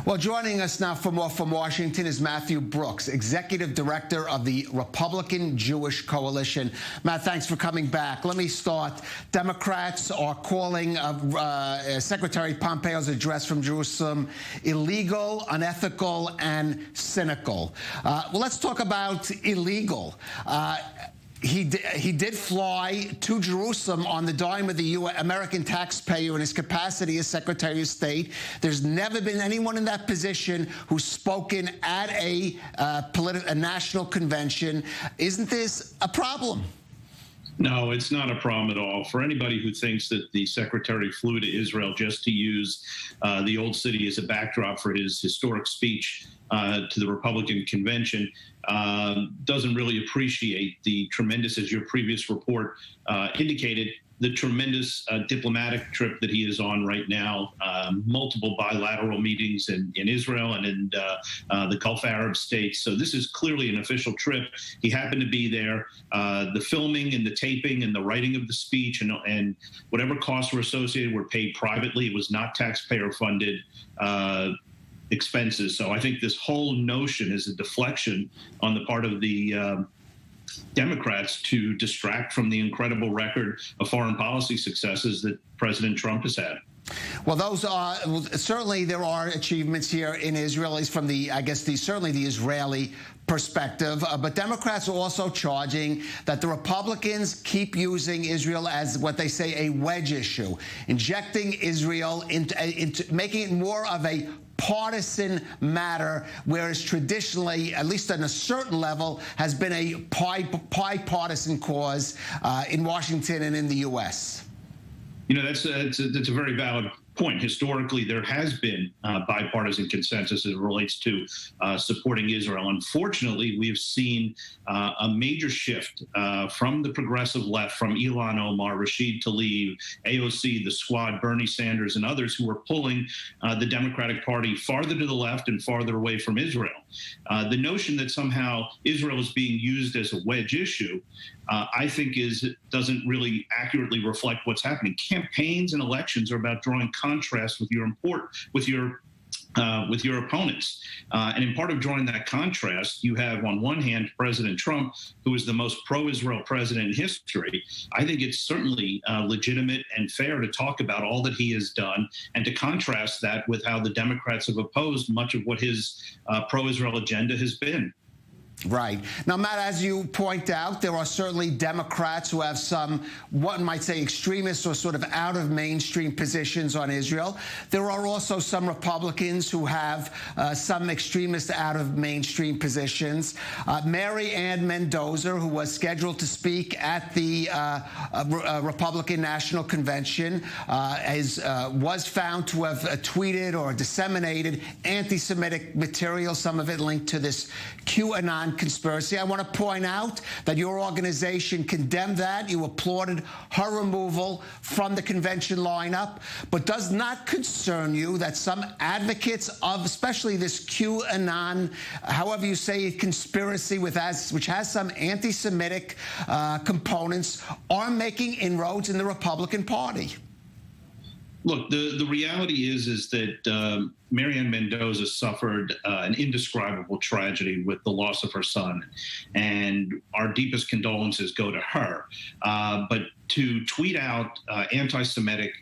Well, joining us now from Washington is Matthew Brooks, Executive Director of the Republican Jewish Coalition. Matt, thanks for coming back. Let me start. Democrats are calling Secretary Pompeo's address from Jerusalem illegal, unethical, and cynical. Well, let's talk about illegal. He did fly to Jerusalem on the dime of the American taxpayer in his capacity as Secretary of State. There's never been anyone in that position who's spoken at a national convention. Isn't this a problem? No, it's not a problem at all. For anybody who thinks that the secretary flew to Israel just to use the Old City as a backdrop for his historic speech to the Republican convention doesn't really appreciate the tremendous, as your previous report indicated, the tremendous diplomatic trip that he is on right now, multiple bilateral meetings in Israel and in the Gulf Arab states. So this is clearly an official trip. He happened to be there. The filming and the taping and the writing of the speech and whatever costs were associated were paid privately. It was not taxpayer funded expenses. So I think this whole notion is a deflection on the part of the Democrats to distract from the incredible record of foreign policy successes that President Trump has had. Well, those are certainly there are achievements here in Israel, at least from the certainly the Israeli perspective. But Democrats are also charging that the Republicans keep using Israel as what they say a wedge issue, injecting Israel into making it more of a partisan matter, whereas traditionally, at least on a certain level, has been a bipartisan cause in Washington and in the U.S. You know, that's a very valid point. Historically, there has been bipartisan consensus as it relates to supporting Israel. Unfortunately, we've seen a major shift from the progressive left, from Ilhan Omar, Rashid Tlaib, AOC, the Squad, Bernie Sanders, and others who are pulling the Democratic Party farther to the left and farther away from Israel. The notion that somehow Israel is being used as a wedge issue, I think doesn't really accurately reflect what's happening. Campaigns and elections are about drawing contrast with your opponents. And in part of drawing that contrast, you have on one hand President Trump, who is the most pro-Israel president in history. I think it's certainly legitimate and fair to talk about all that he has done and to contrast that with how the Democrats have opposed much of what his pro-Israel agenda has been. Right. Now, Matt, as you point out, there are certainly Democrats who have some, one might say, extremist or sort of out of mainstream positions on Israel. There are also some Republicans who have some extremist out of mainstream positions. Mary Ann Mendoza, who was scheduled to speak at the Republican National Convention, was found to have tweeted or disseminated anti-Semitic material, some of it linked to this QAnon conspiracy. I want to point out that your organization condemned that. You applauded her removal from the convention lineup, but does not concern you that some advocates of especially this QAnon, however you say it, conspiracy which has some anti-Semitic components, are making inroads in the Republican Party? Look, the reality is that Mary Ann Mendoza suffered an indescribable tragedy with the loss of her son, and our deepest condolences go to her. But to tweet out anti-Semitic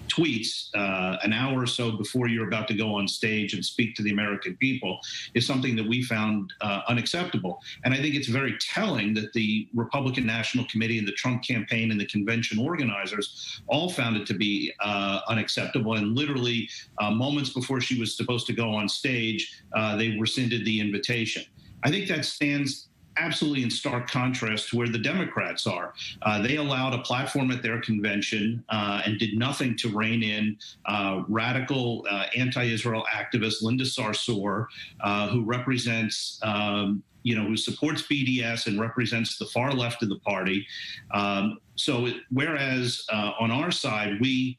tweets an hour or so before you're about to go on stage and speak to the American people is something that we found unacceptable. And I think it's very telling that the Republican National Committee and the Trump campaign and the convention organizers all found it to be unacceptable. And literally moments before she was supposed to go on stage, they rescinded the invitation. I think that stands absolutely in stark contrast to where the Democrats are. They allowed a platform at their convention and did nothing to rein in radical anti-Israel activist Linda Sarsour, who represents, who supports BDS and represents the far left of the party. Whereas on our side, we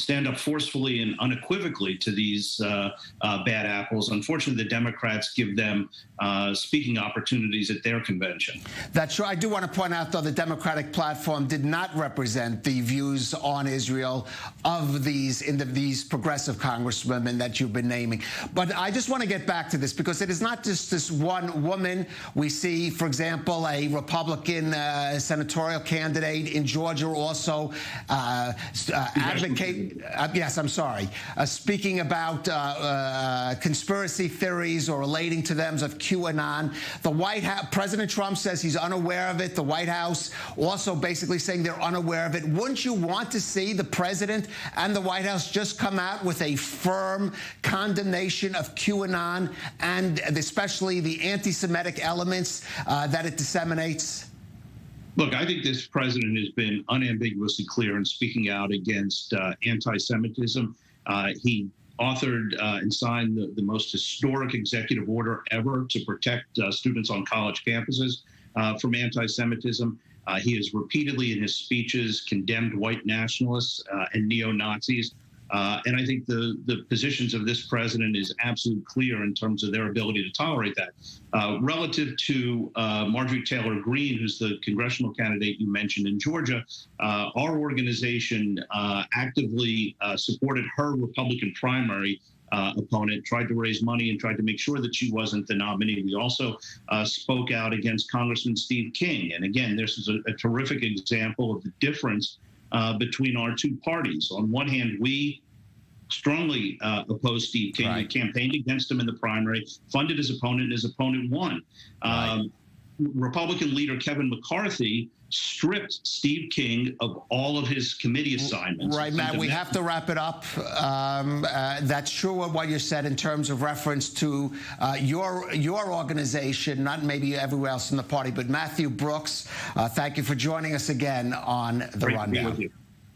stand up forcefully and unequivocally to these bad apples. Unfortunately, the Democrats give them speaking opportunities at their convention. That's true. I do want to point out, though, the Democratic platform did not represent the views on Israel of these progressive congresswomen that you've been naming. But I just want to get back to this, because it is not just this one woman. We see, for example, a Republican senatorial candidate in Georgia also advocate. Yes, I'm sorry. Speaking about conspiracy theories or relating to them of QAnon. The White House, President Trump says he's unaware of it. The White House also basically saying they're unaware of it. Wouldn't you want to see the president and the White House just come out with a firm condemnation of QAnon and especially the anti-Semitic elements that it disseminates? Look, I think this president has been unambiguously clear in speaking out against anti-Semitism. He authored and signed the most historic executive order ever to protect students on college campuses from anti-Semitism. He has repeatedly in his speeches condemned white nationalists and neo-Nazis. And I think the positions of this president is absolutely clear in terms of their ability to tolerate that. Relative to Marjorie Taylor Greene, who's the congressional candidate you mentioned in Georgia, our organization actively supported her Republican primary opponent, tried to raise money and tried to make sure that she wasn't the nominee. We also spoke out against Congressman Steve King. And again, this is a terrific example of the difference between our two parties. On one hand, we strongly opposed Steve King. Right. We campaigned against him in the primary, funded his opponent, and his opponent won. Right. Republican leader Kevin McCarthy stripped Steve King of all of his committee assignments. Right, Matt, we have to wrap it up. That's true what you said in terms of reference to your organization, not maybe everywhere else in the party, but Matthew Brooks, thank you for joining us again on The Rundown.